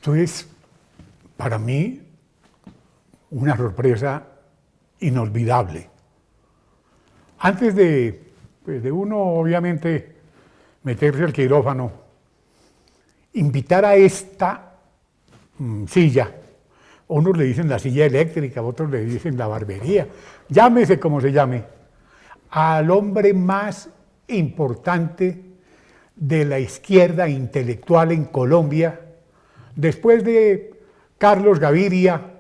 Esto es, para mí, una sorpresa inolvidable. Antes de uno, obviamente, meterse al quirófano, invitar a esta silla, unos le dicen la silla eléctrica, otros le dicen la barbería, llámese como se llame, al hombre más importante de la izquierda intelectual en Colombia, después de Carlos Gaviria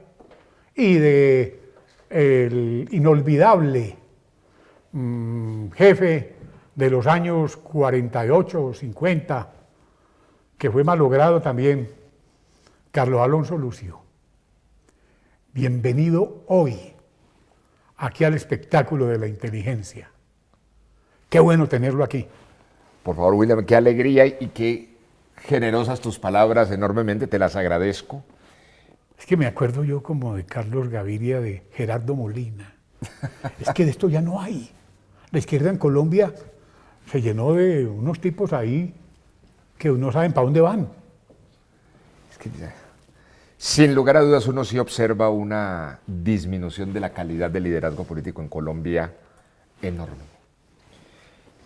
y de el inolvidable jefe de los años 48 o 50, que fue malogrado también, Carlos Alonso Lucio. Bienvenido hoy aquí al espectáculo de la inteligencia. Qué bueno tenerlo aquí. Por favor, William, qué alegría y qué generosas tus palabras, enormemente, te las agradezco. Es que me acuerdo yo como de Carlos Gaviria, de Gerardo Molina. Es que de esto ya no hay. La izquierda en Colombia se llenó de unos tipos ahí que no saben para dónde van. Es que sin lugar a dudas uno sí observa una disminución de la calidad del liderazgo político en Colombia enorme.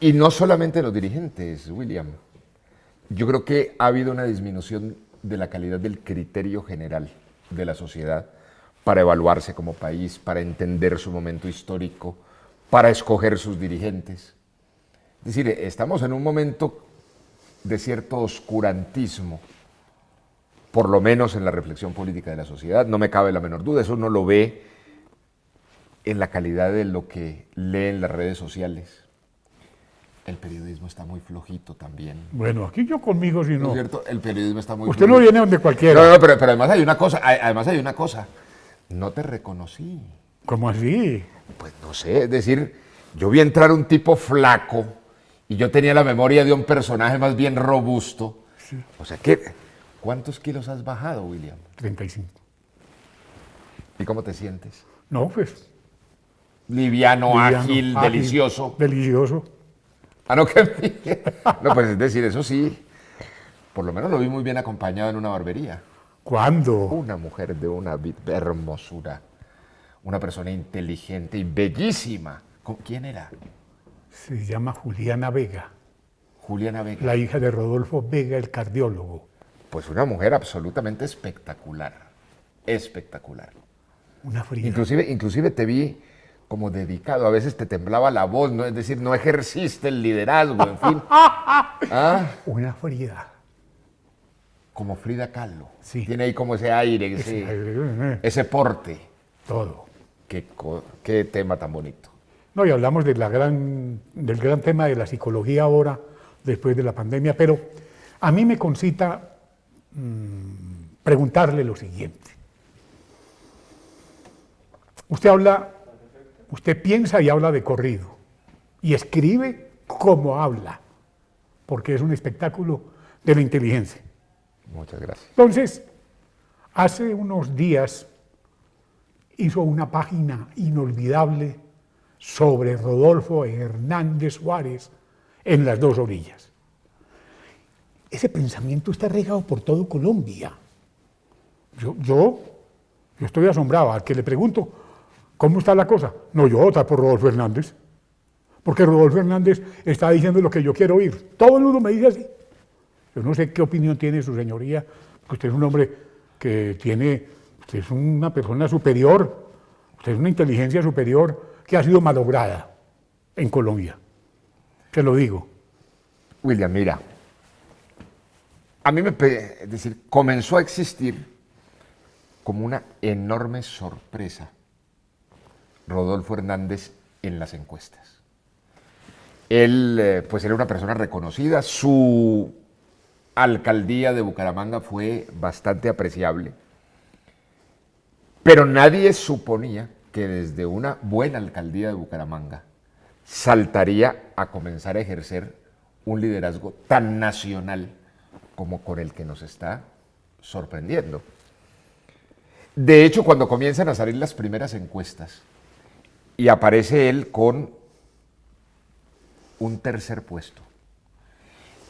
Y no solamente los dirigentes, William. Yo creo que ha habido una disminución de la calidad del criterio general de la sociedad para evaluarse como país, para entender su momento histórico, para escoger sus dirigentes. Es decir, estamos en un momento de cierto oscurantismo, por lo menos en la reflexión política de la sociedad, no me cabe la menor duda, eso uno lo ve en la calidad de lo que lee en las redes sociales. El periodismo está muy flojito también. Bueno, aquí yo conmigo si ¿No no. es cierto? El periodismo está muy Usted flojito. no viene donde cualquiera. No, pero además hay una cosa, no te reconocí. ¿Cómo así? Pues no sé, es decir, yo vi entrar un tipo flaco y yo tenía la memoria de un personaje más bien robusto. Sí. O sea, ¿cuántos kilos has bajado, William? 35. ¿Y cómo te sientes? No, pues. Liviano, ágil, delicioso. Delicioso. Ah, no, que no, pues es decir, eso sí, por lo menos lo vi muy bien acompañado en una barbería. ¿Cuándo? Una mujer de una hermosura, una persona inteligente y bellísima. ¿Quién era? Se llama Juliana Vega, Juliana Vega. la hija de Rodolfo Vega, el cardiólogo. Pues una mujer absolutamente espectacular, espectacular. Una fría. Inclusive te vi como dedicado, a veces te temblaba la voz, ¿no? Es decir, no ejerciste el liderazgo, en fin. ¿Ah? Una fría. Como Frida Kahlo. Sí. Tiene ahí como ese aire, ese porte. Todo. Qué tema tan bonito. No, y hablamos de del gran tema de la psicología ahora, después de la pandemia, pero a mí me concita preguntarle lo siguiente. Usted piensa y habla de corrido, y escribe como habla, porque es un espectáculo de la inteligencia. Muchas gracias. Entonces, hace unos días hizo una página inolvidable sobre Rodolfo Hernández Suárez en Las Dos Orillas. Ese pensamiento está regado por todo Colombia. Yo estoy asombrado. Al que le pregunto, ¿cómo está la cosa? No, yo voto por Rodolfo Hernández. Porque Rodolfo Hernández está diciendo lo que yo quiero oír. Todo el mundo me dice así. Yo no sé qué opinión tiene su señoría, porque usted es un hombre usted es una persona superior, usted es una inteligencia superior que ha sido malograda en Colombia. Te lo digo. William, mira, a mí es decir, comenzó a existir como una enorme sorpresa Rodolfo Hernández en las encuestas. Él, pues era una persona reconocida, su alcaldía de Bucaramanga fue bastante apreciable, pero nadie suponía que desde una buena alcaldía de Bucaramanga saltaría a comenzar a ejercer un liderazgo tan nacional como con el que nos está sorprendiendo. De hecho, cuando comienzan a salir las primeras encuestas y aparece él con un tercer puesto,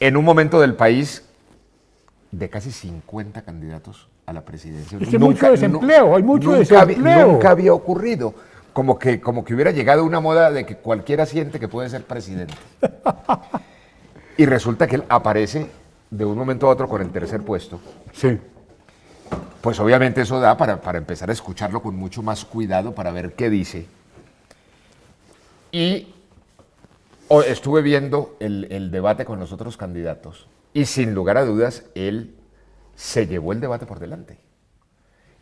en un momento del país de casi 50 candidatos a la presidencia. Es que mucho desempleo, hay mucho desempleo. Nunca había ocurrido. Como que hubiera llegado una moda de que cualquiera siente que puede ser presidente. Y resulta que él aparece de un momento a otro con el tercer puesto. Sí. Pues obviamente eso da para empezar a escucharlo con mucho más cuidado, para ver qué dice. Y estuve viendo el debate con los otros candidatos y sin lugar a dudas él se llevó el debate por delante.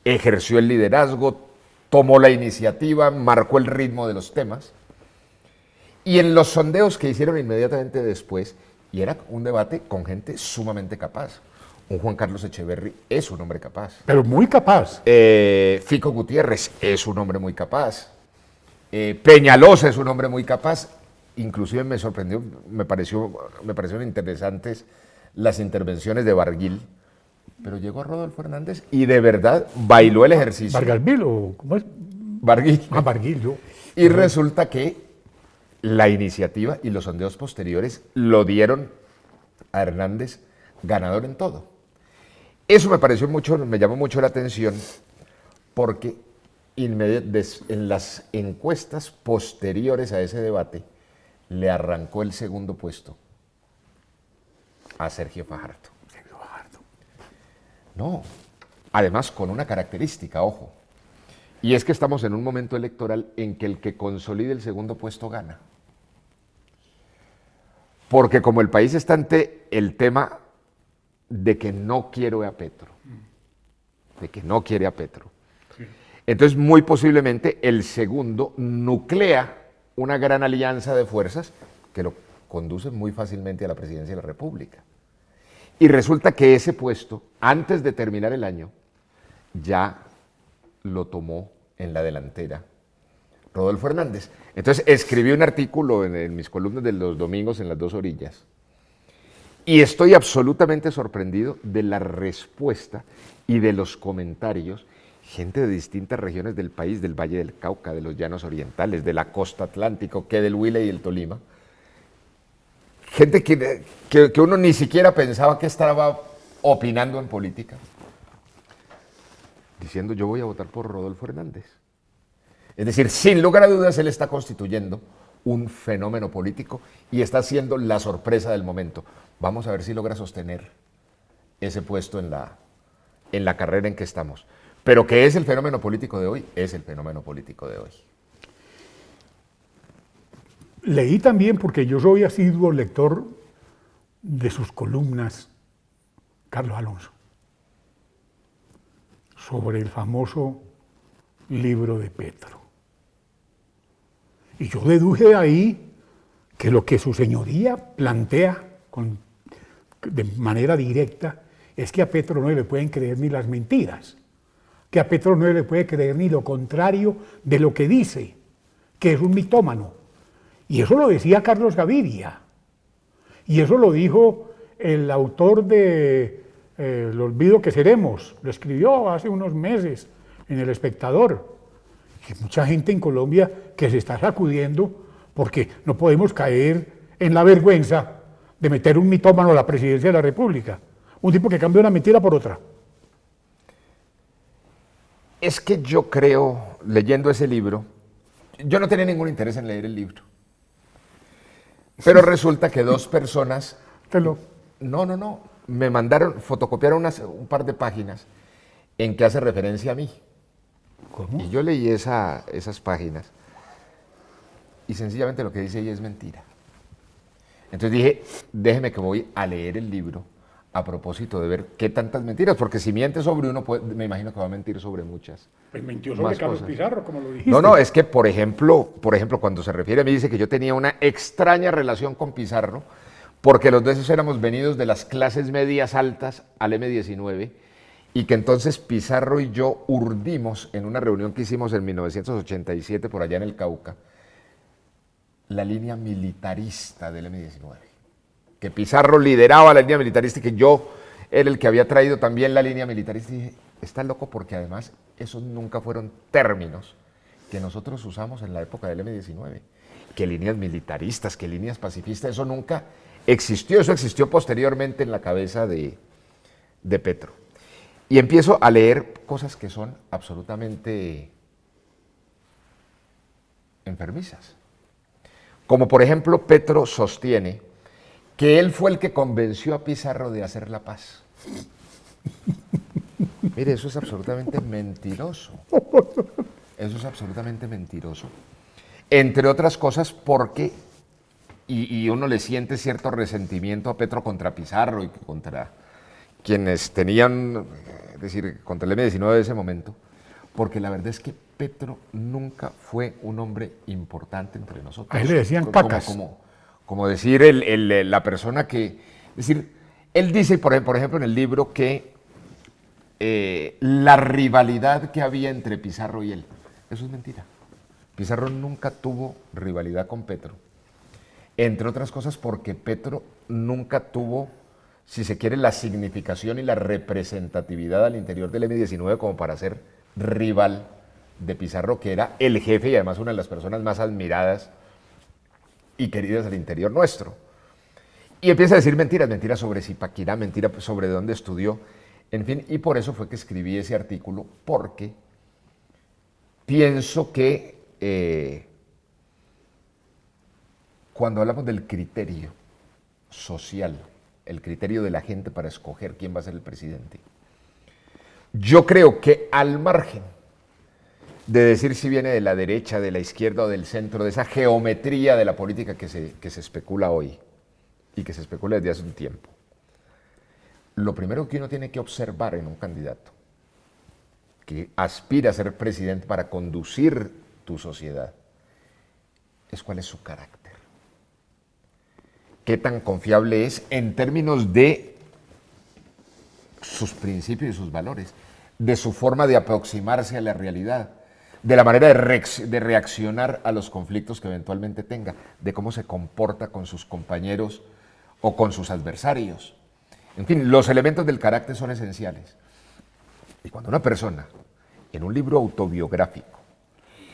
Ejerció el liderazgo, tomó la iniciativa, marcó el ritmo de los temas. Y en los sondeos que hicieron inmediatamente después, y era un debate con gente sumamente capaz. Un Juan Carlos Echeverry es un hombre capaz. Pero muy capaz. Fico Gutiérrez es un hombre muy capaz. Peñalosa es un hombre muy capaz. Inclusive me sorprendió, me parecieron interesantes las intervenciones de Barguil. Pero llegó Rodolfo Hernández y de verdad bailó el ejercicio. ¿Bargalville o cómo es? Barguil. Ah, Barguil, yo. Y resulta que la iniciativa y los sondeos posteriores lo dieron a Hernández ganador en todo. Eso me llamó mucho la atención porque en las encuestas posteriores a ese debate le arrancó el segundo puesto a Sergio Fajardo. No, además con una característica, ojo, y es que estamos en un momento electoral en que el que consolide el segundo puesto gana. Porque como el país está ante el tema de que no quiere a Petro, entonces muy posiblemente el segundo nuclea una gran alianza de fuerzas que lo conduce muy fácilmente a la presidencia de la República. Y resulta que ese puesto, antes de terminar el año, ya lo tomó en la delantera Rodolfo Hernández. Entonces escribí un artículo en mis columnas de los domingos en Las Dos Orillas y estoy absolutamente sorprendido de la respuesta y de los comentarios. Gente de distintas regiones del país, del Valle del Cauca, de los Llanos Orientales, de la costa atlántico, que del Huila y el Tolima. Gente que uno ni siquiera pensaba que estaba opinando en política, diciendo yo voy a votar por Rodolfo Hernández. Es decir, sin lugar a dudas él está constituyendo un fenómeno político y está siendo la sorpresa del momento. Vamos a ver si logra sostener ese puesto en la carrera en que estamos. Pero que es el fenómeno político de hoy, es el fenómeno político de hoy. Leí también, porque yo soy asiduo lector de sus columnas, Carlos Alonso, sobre el famoso libro de Petro. Y yo deduje de ahí que lo que su señoría plantea de manera directa es que a Petro no le pueden creer ni las mentiras, que a Petro no le puede creer ni lo contrario de lo que dice, que es un mitómano. Y eso lo decía Carlos Gaviria. Y eso lo dijo el autor de El olvido que seremos. Lo escribió hace unos meses en El Espectador. Y mucha gente en Colombia que se está sacudiendo porque no podemos caer en la vergüenza de meter un mitómano a la presidencia de la República. Un tipo que cambia una mentira por otra. Es que yo creo, leyendo ese libro, yo no tenía ningún interés en leer el libro. Pero resulta que dos personas... No. Me mandaron, fotocopiaron un par de páginas en que hace referencia a mí. ¿Cómo? Y yo leí esas páginas y sencillamente lo que dice ahí es mentira. Entonces dije, déjeme que voy a leer el libro a propósito de ver qué tantas mentiras, porque si miente sobre uno, me imagino que va a mentir sobre muchas. Pues mintió sobre Carlos Pizarro, como lo dijiste. No, es que, por ejemplo, cuando se refiere a mí, dice que yo tenía una extraña relación con Pizarro, porque los dos éramos venidos de las clases medias altas al M-19, y que entonces Pizarro y yo urdimos en una reunión que hicimos en 1987 por allá en el Cauca, la línea militarista del M-19. Que Pizarro lideraba la línea militarista y que yo era el que había traído también la línea militarista. Y dije, está loco porque además esos nunca fueron términos que nosotros usamos en la época del M-19. Que líneas militaristas, que líneas pacifistas, eso nunca existió. Eso existió posteriormente en la cabeza de de Petro. Y empiezo a leer cosas que son absolutamente enfermizas. Como por ejemplo, Petro sostiene que él fue el que convenció a Pizarro de hacer la paz. Mire, eso es absolutamente mentiroso. Eso es absolutamente mentiroso. Entre otras cosas porque, y uno le siente cierto resentimiento a Petro contra Pizarro y contra quienes tenían, es decir, contra el M-19 de ese momento, porque la verdad es que Petro nunca fue un hombre importante entre nosotros. A él le decían cacas. Como decir la persona que, es decir, él dice, por ejemplo, en el libro que la rivalidad que había entre Pizarro y él, eso es mentira. Pizarro nunca tuvo rivalidad con Petro, entre otras cosas porque Petro nunca tuvo, si se quiere, la significación y la representatividad al interior del M-19 como para ser rival de Pizarro, que era el jefe y además una de las personas más admiradas y queridas al interior nuestro. Y empieza a decir mentiras, mentiras sobre Zipaquirá, mentiras sobre dónde estudió, en fin, y por eso fue que escribí ese artículo, porque pienso que cuando hablamos del criterio social, el criterio de la gente para escoger quién va a ser el presidente, yo creo que al margen de decir si viene de la derecha, de la izquierda o del centro, de esa geometría de la política que se especula hoy y que se especula desde hace un tiempo, lo primero que uno tiene que observar en un candidato que aspira a ser presidente para conducir tu sociedad es cuál es su carácter. Qué tan confiable es en términos de sus principios y sus valores, de su forma de aproximarse a la realidad, de la manera de reaccionar a los conflictos que eventualmente tenga, de cómo se comporta con sus compañeros o con sus adversarios. En fin, los elementos del carácter son esenciales. Y cuando una persona, en un libro autobiográfico,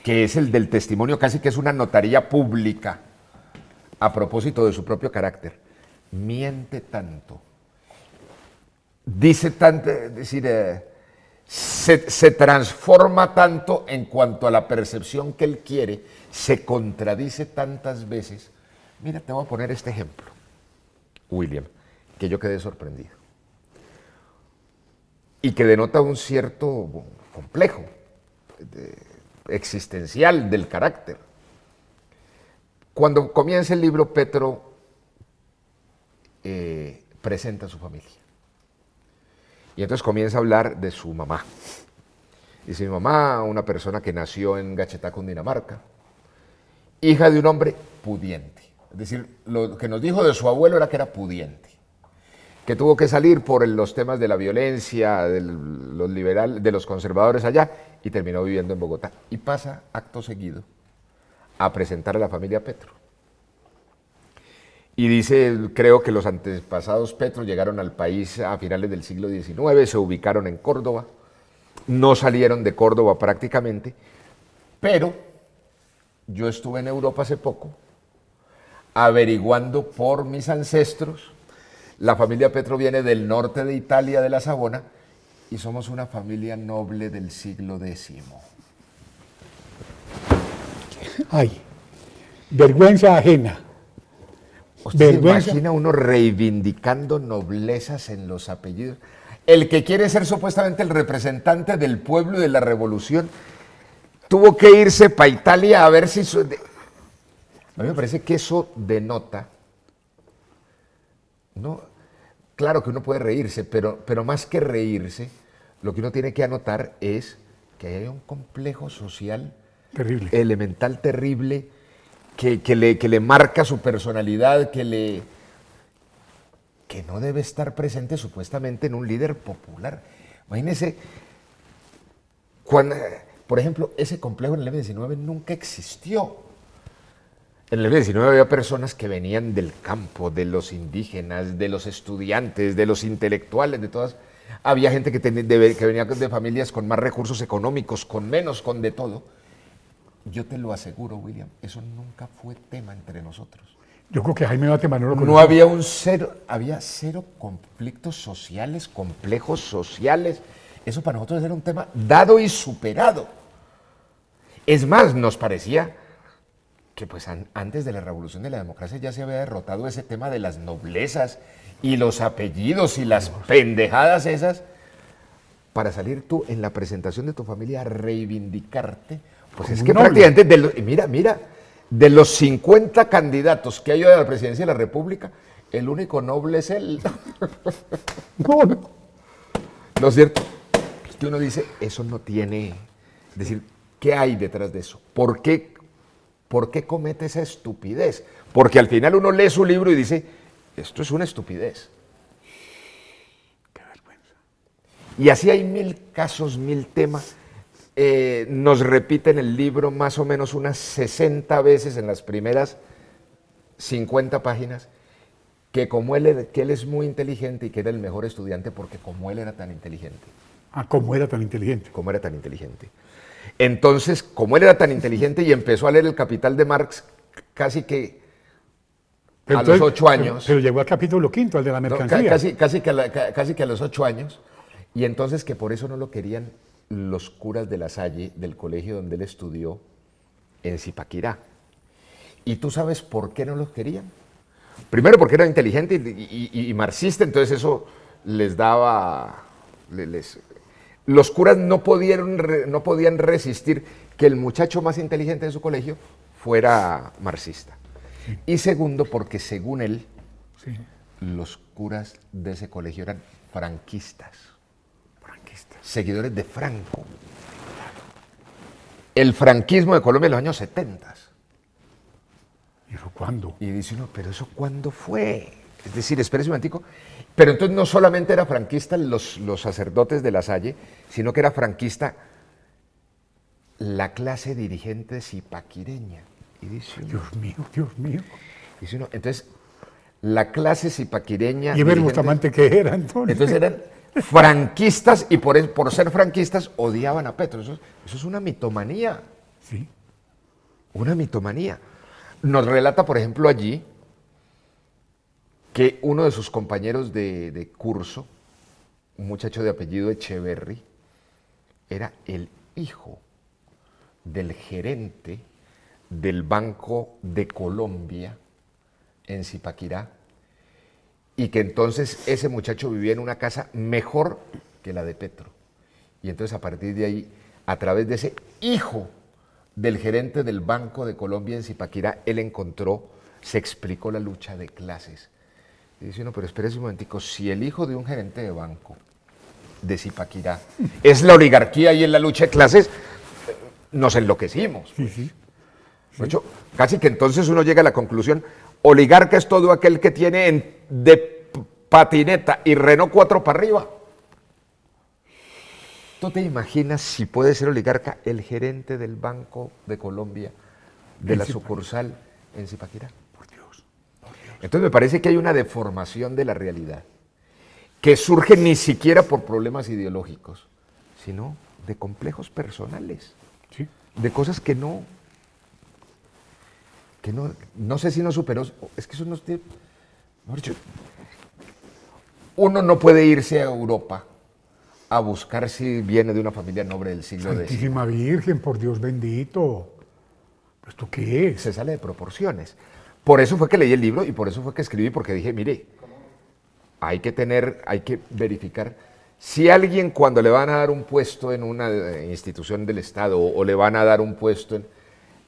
que es el del testimonio, casi que es una notaría pública, a propósito de su propio carácter, miente tanto, dice tanto, es decir, se transforma tanto en cuanto a la percepción que él quiere, se contradice tantas veces. Mira, te voy a poner este ejemplo, William, que yo quedé sorprendido y que denota un cierto complejo existencial del carácter. Cuando comienza el libro, Petro presenta a su familia. Y entonces comienza a hablar de su mamá. Dice, mi mamá, una persona que nació en Gachetá, Cundinamarca, hija de un hombre pudiente. Es decir, lo que nos dijo de su abuelo era que era pudiente, que tuvo que salir por los temas de la violencia, de los liberales, de los conservadores allá, y terminó viviendo en Bogotá. Y pasa acto seguido a presentar a la familia Petro. Y dice, creo que los antepasados Petro llegaron al país a finales del siglo XIX, se ubicaron en Córdoba, no salieron de Córdoba prácticamente, pero yo estuve en Europa hace poco, averiguando por mis ancestros. La familia Petro viene del norte de Italia, de la Savona, y somos una familia noble del siglo X. Ay, vergüenza ajena. ¿Usted se imagina uno reivindicando noblezas en los apellidos? El que quiere ser supuestamente el representante del pueblo y de la revolución tuvo que irse para Italia a ver si... A mí me parece que eso denota, ¿no? Claro que uno puede reírse, pero más que reírse, lo que uno tiene que anotar es que hay un complejo social Terrible. elemental, terrible, que le marca su personalidad, que no debe estar presente supuestamente en un líder popular. Imagínense, cuando, por ejemplo, ese complejo en el M-19 nunca existió. En el M-19 había personas que venían del campo, de los indígenas, de los estudiantes, de los intelectuales, de todas. Había gente que venía de familias con más recursos económicos, con menos, con de todo. Yo te lo aseguro, William, eso nunca fue tema entre nosotros. Yo creo que Jaime Bateman no lo No conoció. había cero conflictos sociales, complejos sociales. Eso para nosotros era un tema dado y superado. Es más, nos parecía que pues antes de la revolución de la democracia ya se había derrotado ese tema de las noblezas y los apellidos y las pendejadas esas, para salir tú en la presentación de tu familia a reivindicarte. Pues Como es un que noble. prácticamente, mira, de los 50 candidatos que hay hoy a la presidencia de la República, el único noble es él. No, no. ¿No es cierto? Es que uno dice, eso no tiene... Es decir, ¿qué hay detrás de eso? ¿Por qué comete esa estupidez? Porque al final uno lee su libro y dice, esto es una estupidez. Qué vergüenza. Y así hay 1000 casos, 1000 temas. Nos repiten el libro más o menos unas 60 veces en las primeras 50 páginas, que que él es muy inteligente y que era el mejor estudiante porque como él era tan inteligente. Ah, cómo era tan inteligente. Como era tan inteligente. Entonces, como él era tan inteligente y empezó a leer El Capital de Marx casi que Pero a entonces- los 8 años. Pero llegó al capítulo 5, al de la No, mercancía. casi que a los 8 años. Y entonces que por eso no lo querían los curas de La Salle, del colegio donde él estudió, en Zipaquirá. ¿Y tú sabes por qué no los querían? Primero porque era inteligente y marxista, entonces eso les daba... los curas no podían resistir que el muchacho más inteligente de su colegio fuera marxista. Y segundo, porque según él, Sí, los curas de ese colegio eran franquistas, franquista. seguidores de Franco. El franquismo de Colombia en los años 70. ¿Y eso cuándo? Y dice uno, ¿pero eso cuándo fue? Es decir, espérese un momentico. Pero entonces no solamente era franquista los sacerdotes de La Salle, sino que era franquista la clase dirigente zipaquireña. Y dice uno, Dios mío. entonces, la clase zipaquireña... ¿Y Eber dirigente- Bustamante qué era entonces? Entonces eran franquistas y por ser franquistas odiaban a Petro. Eso es una mitomanía, Sí, una mitomanía. Nos relata, por ejemplo, allí que uno de sus compañeros de curso, un muchacho de apellido Echeverry, era el hijo del gerente del Banco de Colombia en Zipaquirá, y que entonces ese muchacho vivía en una casa mejor que la de Petro. Y entonces a partir de ahí, a través de ese hijo del gerente del Banco de Colombia en Zipaquirá, él se explicó la lucha de clases. Y dice uno, pero espérese un momentico, si el hijo de un gerente de banco de Zipaquirá es la oligarquía y es la lucha de clases, nos enloquecimos. sí, sí. De hecho, casi que entonces uno llega a la conclusión, oligarca es todo aquel que tiene de patineta y Renault 4 para arriba. ¿Tú te imaginas si puede ser oligarca el gerente del Banco de Colombia, de la sucursal en Zipaquirá? Por Dios. Entonces me parece que hay una deformación de la realidad que surge ni siquiera por problemas ideológicos, sino de complejos personales, Sí. de cosas que no sé si no superó, es que eso no tiene, mejor dicho, uno no puede irse a Europa a buscar si viene de una familia noble del siglo X. Santísima Virgen, por Dios bendito. ¿Esto qué es? Se sale de proporciones. Por eso fue que leí el libro y por eso fue que escribí, porque dije, mire, hay que verificar si alguien cuando le van a dar un puesto en una institución del Estado o le van a dar un puesto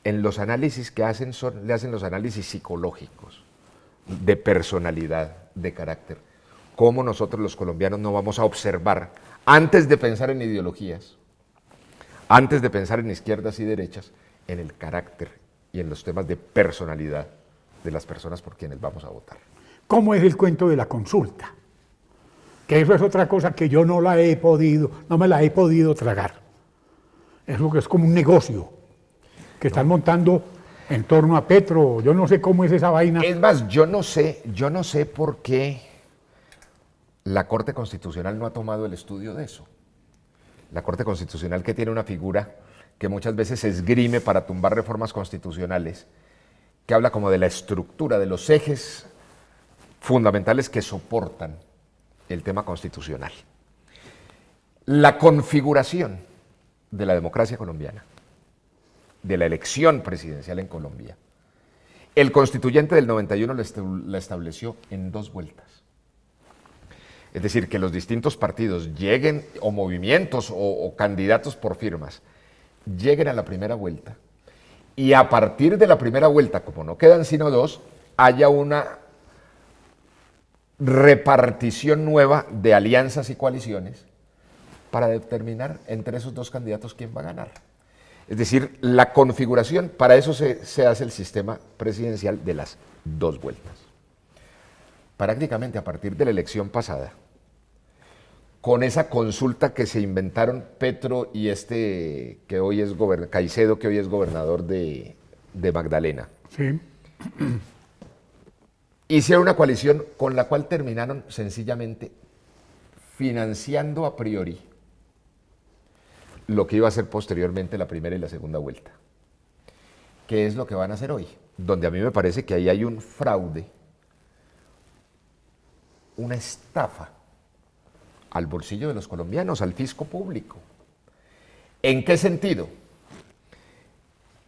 en los análisis que hacen le hacen los análisis psicológicos, de personalidad, de carácter. ¿Cómo nosotros los colombianos no vamos a observar, antes de pensar en ideologías, antes de pensar en izquierdas y derechas, en el carácter y en los temas de personalidad de las personas por quienes vamos a votar? ¿Cómo es el cuento de la consulta? Que eso es otra cosa que yo no me la he podido tragar. Es lo que es como un negocio que están montando en torno a Petro. Yo no sé cómo es esa vaina. Es más, yo no sé por qué la Corte Constitucional no ha tomado el estudio de eso. La Corte Constitucional, que tiene una figura que muchas veces se esgrime para tumbar reformas constitucionales, que habla como de la estructura, de los ejes fundamentales que soportan el tema constitucional. La configuración de la democracia colombiana, de la elección presidencial en Colombia, el constituyente del 91 la estableció en 2 vueltas. Es decir, que los distintos partidos lleguen, o movimientos, o candidatos por firmas, lleguen a la primera vuelta, y a partir de la primera vuelta, como no quedan sino 2, haya una repartición nueva de alianzas y coaliciones para determinar entre esos 2 candidatos quién va a ganar. Es decir, la configuración, para eso se hace el sistema presidencial de las 2 vueltas. Prácticamente a partir de la elección pasada, con esa consulta que se inventaron Petro y que hoy es Caicedo, que hoy es gobernador de Magdalena, Sí. hicieron una coalición con la cual terminaron sencillamente financiando a priori lo que iba a ser posteriormente la primera y la segunda vuelta. ¿Qué es lo que van a hacer hoy? Donde a mí me parece que ahí hay un fraude, una estafa al bolsillo de los colombianos, al fisco público. ¿En qué sentido?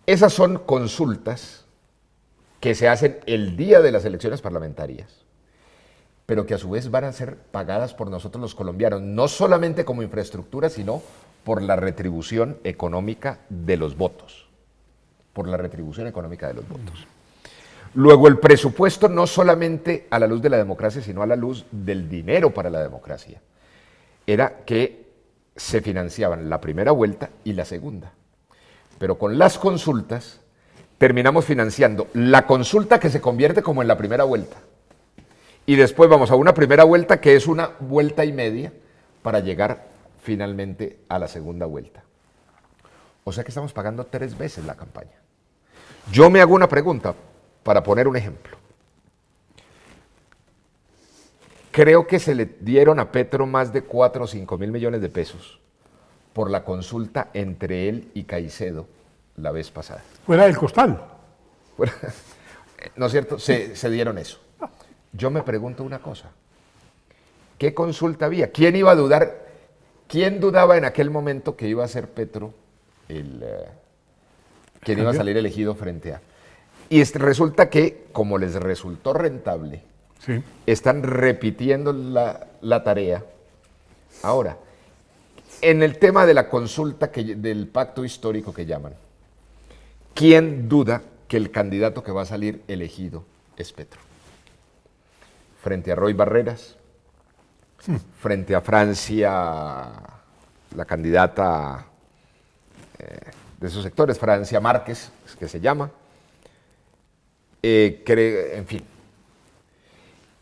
Esas son consultas que se hacen el día de las elecciones parlamentarias, pero que a su vez van a ser pagadas por nosotros los colombianos, no solamente como infraestructura, sino por la retribución económica de los votos. Por la retribución económica de los votos. Luego, el presupuesto no solamente a la luz de la democracia, sino a la luz del dinero para la democracia, era que se financiaban la primera vuelta y la segunda. Pero con las consultas terminamos financiando la consulta, que se convierte como en la primera vuelta. Y después vamos a una primera vuelta que es una vuelta y media para llegar finalmente a la segunda vuelta. O sea que estamos pagando 3 veces la campaña. Yo me hago una pregunta para poner un ejemplo. Creo que se le dieron a Petro más de 4 o 5 mil millones de pesos por la consulta entre él y Caicedo la vez pasada. Fuera del costal. ¿No es cierto? Se dieron eso. Yo me pregunto una cosa. ¿Qué consulta había? ¿Quién iba a dudar? ¿Quién dudaba en aquel momento que iba a ser Petro quien iba a salir elegido frente a? Y resulta que, como les resultó rentable, Sí. están repitiendo la tarea. Ahora, en el tema de la consulta del pacto histórico que llaman, ¿quién duda que el candidato que va a salir elegido es Petro? Frente a Roy Barreras, frente a Francia, la candidata de esos sectores, Francia Márquez, que se llama, en fin.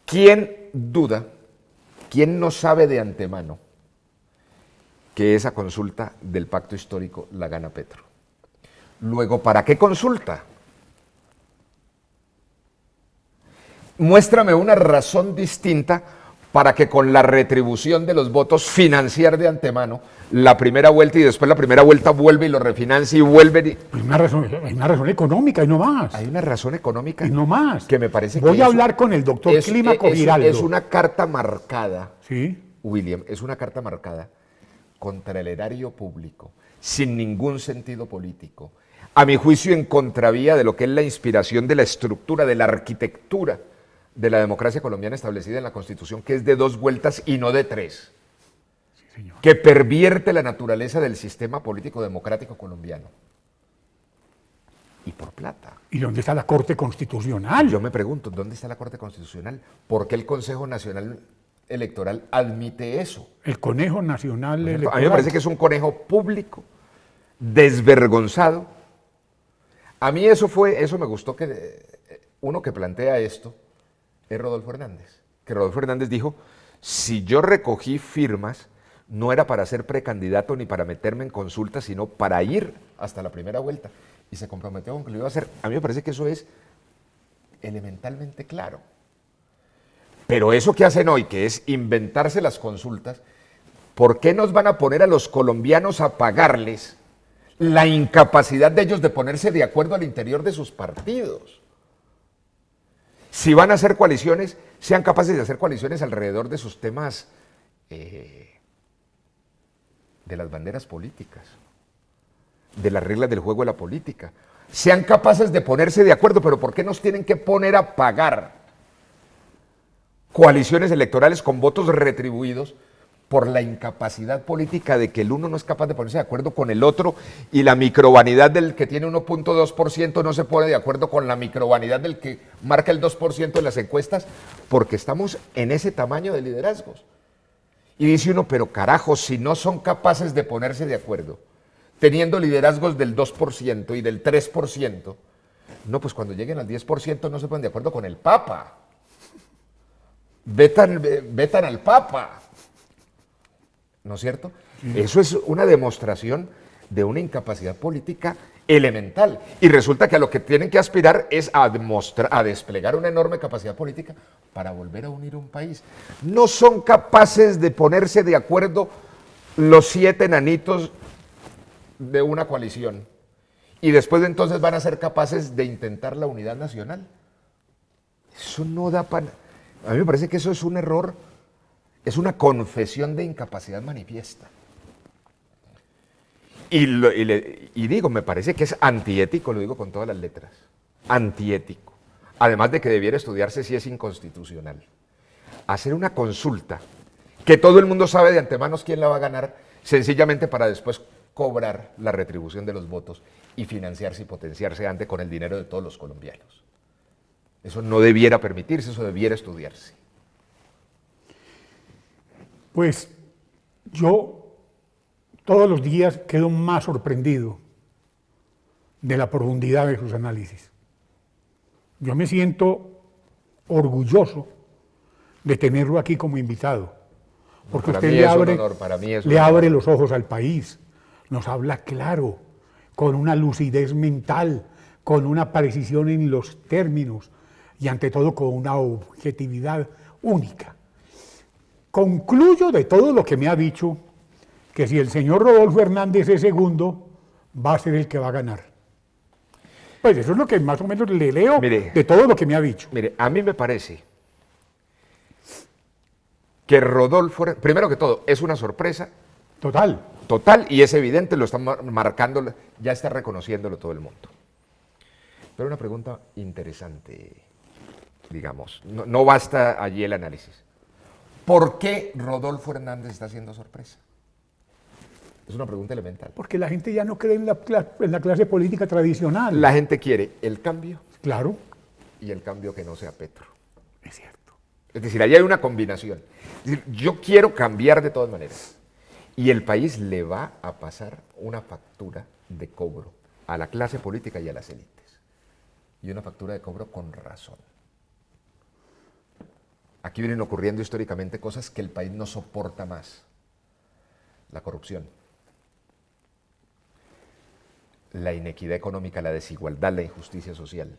¿Quién duda, quién no sabe de antemano que esa consulta del pacto histórico la gana Petro? Luego, ¿para qué consulta? Muéstrame una razón distinta para que con la retribución de los votos financiar de antemano la primera vuelta y después la primera vuelta vuelve y lo refinancia y vuelve. Hay una razón económica y no más. Hay una razón económica Y no más. que me parece Voy que a hablar con el doctor Clímaco Giraldo. Es una carta marcada, Sí. William, es una carta marcada contra el erario público, sin ningún sentido político. A mi juicio, en contravía de lo que es la inspiración de la estructura, de la arquitectura de la democracia colombiana establecida en la Constitución, que es de 2 vueltas y no de 3, Señor. que pervierte la naturaleza del sistema político democrático colombiano. Y por plata. ¿Y dónde está la Corte Constitucional? Yo me pregunto, ¿dónde está la Corte Constitucional? ¿Por qué el Consejo Nacional Electoral admite eso? El Conejo Nacional Electoral. A mí me parece que es un conejo público, desvergonzado. A mí eso me gustó, que uno que plantea esto es Rodolfo Hernández. Que Rodolfo Hernández dijo, si yo recogí firmas, no era para ser precandidato ni para meterme en consultas, sino para ir hasta la primera vuelta. Y se comprometió con que lo iba a hacer. A mí me parece que eso es elementalmente claro. Pero eso que hacen hoy, que es inventarse las consultas, ¿por qué nos van a poner a los colombianos a pagarles la incapacidad de ellos de ponerse de acuerdo al interior de sus partidos? Si van a hacer coaliciones, sean capaces de hacer coaliciones alrededor de sus temas, de las banderas políticas, de las reglas del juego de la política. Sean capaces de ponerse de acuerdo, pero ¿por qué nos tienen que poner a pagar coaliciones electorales con votos retribuidos por la incapacidad política de que el uno no es capaz de ponerse de acuerdo con el otro y la microvanidad del que tiene 1.2% no se pone de acuerdo con la microvanidad del que marca el 2% en las encuestas? Porque estamos en ese tamaño de liderazgos. Y dice uno, pero carajo, si no son capaces de ponerse de acuerdo, teniendo liderazgos del 2% y del 3%, no, pues cuando lleguen al 10% no se ponen de acuerdo con el Papa. Vetan al Papa. ¿No es cierto? Eso es una demostración de una incapacidad política elemental. Y resulta que a lo que tienen que aspirar es a desplegar una enorme capacidad política para volver a unir un país. No son capaces de ponerse de acuerdo los 7 enanitos de una coalición. Y después de entonces van a ser capaces de intentar la unidad nacional. Eso no da para... A mí me parece que eso es un error, es una confesión de incapacidad manifiesta. Y digo, me parece que es antiético, lo digo con todas las letras, antiético. Además de que debiera estudiarse si es inconstitucional. Hacer una consulta, que todo el mundo sabe de antemano quién la va a ganar, sencillamente para después cobrar la retribución de los votos y financiarse y potenciarse antes con el dinero de todos los colombianos. Eso no debiera permitirse, eso debiera estudiarse. Pues yo todos los días quedo más sorprendido de la profundidad de sus análisis. Yo me siento orgulloso de tenerlo aquí como invitado, porque usted le abre los ojos al país, nos habla claro, con una lucidez mental, con una precisión en los términos y ante todo con una objetividad única. Concluyo de todo lo que me ha dicho que si el señor Rodolfo Hernández es segundo, va a ser el que va a ganar. Pues eso es lo que más o menos le leo de todo lo que me ha dicho. Mire, a mí me parece que Rodolfo, primero que todo, es una sorpresa. Total. Total, y es evidente, lo están marcando, ya está reconociéndolo todo el mundo. Pero una pregunta interesante, digamos, no basta allí el análisis. ¿Por qué Rodolfo Hernández está haciendo sorpresa? Es una pregunta elemental. Porque la gente ya no cree en la clase política tradicional. La gente quiere el cambio. Claro. Y el cambio que no sea Petro. Es cierto. Es decir, ahí hay una combinación. Es decir, yo quiero cambiar de todas maneras. Y el país le va a pasar una factura de cobro a la clase política y a las élites. Y una factura de cobro con razón. Aquí vienen ocurriendo históricamente cosas que el país no soporta más. La corrupción, la inequidad económica, la desigualdad, la injusticia social,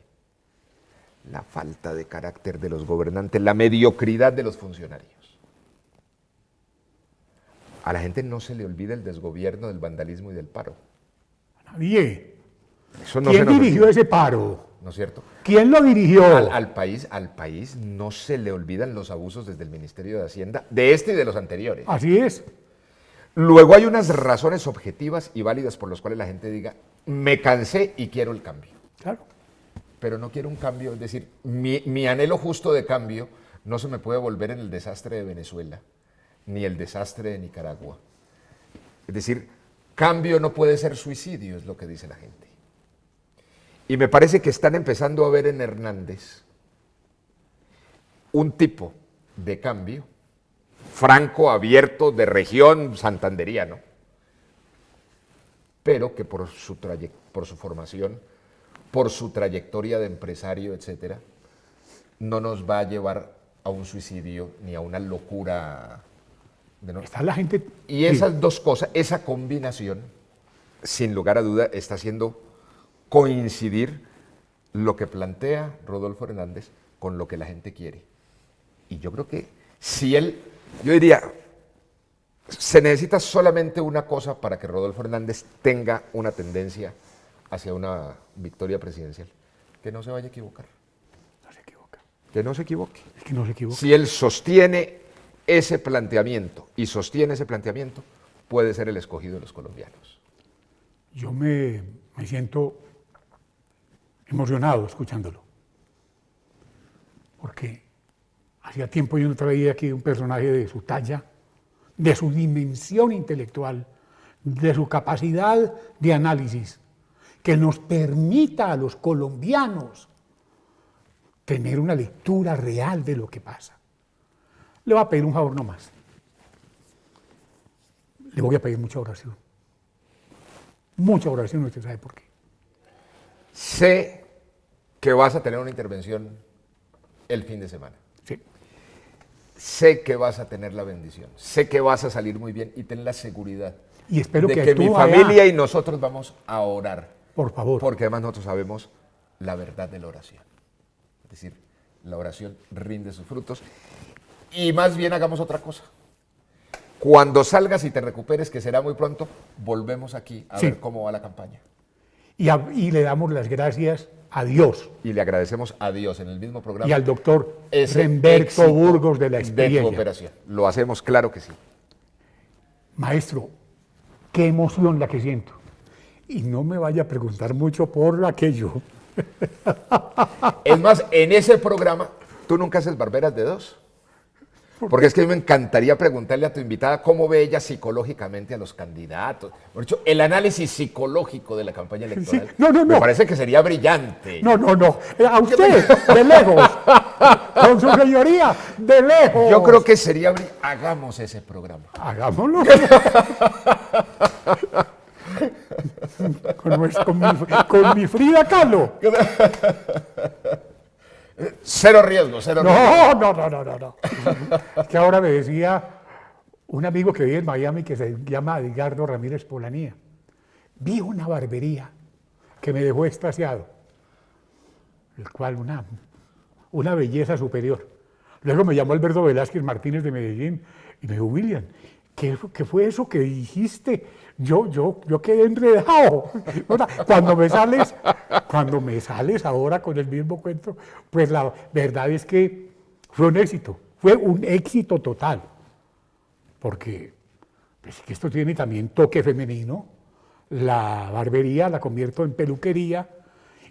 la falta de carácter de los gobernantes, la mediocridad de los funcionarios. A la gente no se le olvida el desgobierno, del vandalismo y del paro. Nadie. Eso no ¿Quién dirigió ese paro? ¿No es cierto? ¿Quién lo dirigió? Al país no se le olvidan los abusos desde el Ministerio de Hacienda, de este y de los anteriores. Así es. Luego hay unas razones objetivas y válidas por las cuales la gente diga, me cansé y quiero el cambio. Claro. Pero no quiero un cambio, es decir, mi anhelo justo de cambio no se me puede volver en el desastre de Venezuela, ni el desastre de Nicaragua. Es decir, cambio no puede ser suicidio, es lo que dice la gente. Y me parece que están empezando a ver en Hernández un tipo de cambio franco, abierto, de región santanderiano, pero que por su formación, por su trayectoria de empresario, etcétera, no nos va a llevar a un suicidio ni a una locura. Está la gente... Y esas dos cosas, esa combinación, sin lugar a duda, está haciendo coincidir lo que plantea Rodolfo Hernández con lo que la gente quiere. Y yo creo que si él, yo diría, se necesita solamente una cosa para que Rodolfo Hernández tenga una tendencia hacia una victoria presidencial, que no se vaya a equivocar. No se equivoca. Que no se equivoque. Es que no se equivoque. Si él sostiene ese planteamiento y sostiene ese planteamiento, puede ser el escogido de los colombianos. Yo me siento emocionado escuchándolo. Porque hacía tiempo yo no traía aquí un personaje de su talla, de su dimensión intelectual, de su capacidad de análisis, que nos permita a los colombianos tener una lectura real de lo que pasa. Le voy a pedir un favor nomás. Le voy a pedir mucha oración. Mucha oración, usted sabe por qué. Sé que vas a tener una intervención el fin de semana. Sí. Sé que vas a tener la bendición. Sé que vas a salir muy bien y ten la seguridad Y espero de que que tú mi allá, familia y nosotros vamos a orar. por favor. Porque además nosotros sabemos la verdad de la oración. Es decir, la oración rinde sus frutos. Y más bien hagamos otra cosa. Cuando salgas y te recuperes, que será muy pronto, volvemos aquí a Sí. ver cómo va la campaña. Y le damos las gracias a Dios Y le agradecemos a Dios en el mismo programa y al doctor ese Remberto éxito Burgos de la de tu experiencia. operación. Lo hacemos, claro que sí. Maestro, qué emoción la que siento. Y no me vaya a preguntar mucho por aquello. Es más, en ese programa, ¿tú nunca haces barberas de dos? Porque es que a mí me encantaría preguntarle a tu invitada cómo ve ella psicológicamente a los candidatos. Por hecho, el análisis psicológico de la campaña electoral. Sí. No. Me parece que sería brillante. No. A usted, de lejos. Con su señoría, de lejos. Yo creo que sería hagamos ese programa. Hagámoslo. Con mi Frida Kahlo. Cero riesgo, cero riesgo. No. Es que ahora me decía un amigo que vive en Miami que se llama Edgardo Ramírez Polanía. Vi una barbería que me dejó extasiado, el cual una belleza superior. Luego me llamó Alberto Velázquez Martínez de Medellín y me dijo, William, ¿qué fue eso que dijiste? Yo quedé enredado. Cuando me sales ahora con el mismo cuento, pues la verdad es que fue un éxito total. Porque pues, que esto tiene también toque femenino. La barbería la convierto en peluquería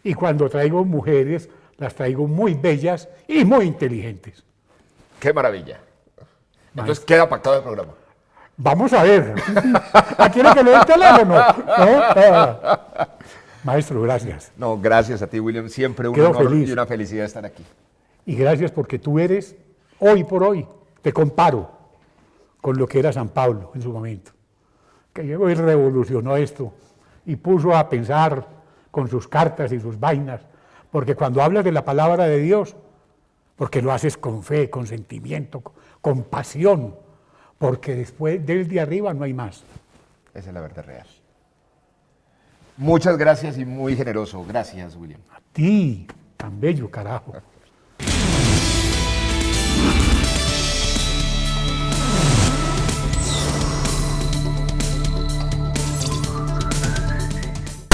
y cuando traigo mujeres, las traigo muy bellas y muy inteligentes. Qué maravilla. Entonces queda pactado el programa. Vamos a ver. ¿A quién que le dé el teléfono? ¿No? Maestro, gracias. No, gracias a ti, William. Siempre un Quedo honor feliz. y una felicidad estar aquí. Y gracias porque tú eres, hoy por hoy, te comparo con lo que era San Pablo en su momento, que llegó y revolucionó esto y puso a pensar con sus cartas y sus vainas, porque cuando hablas de la palabra de Dios, porque lo haces con fe, con sentimiento, con pasión, porque después desde arriba no hay más. Esa es la verdad real. Muchas gracias y muy generoso. Gracias, William. A ti, tan bello, carajo.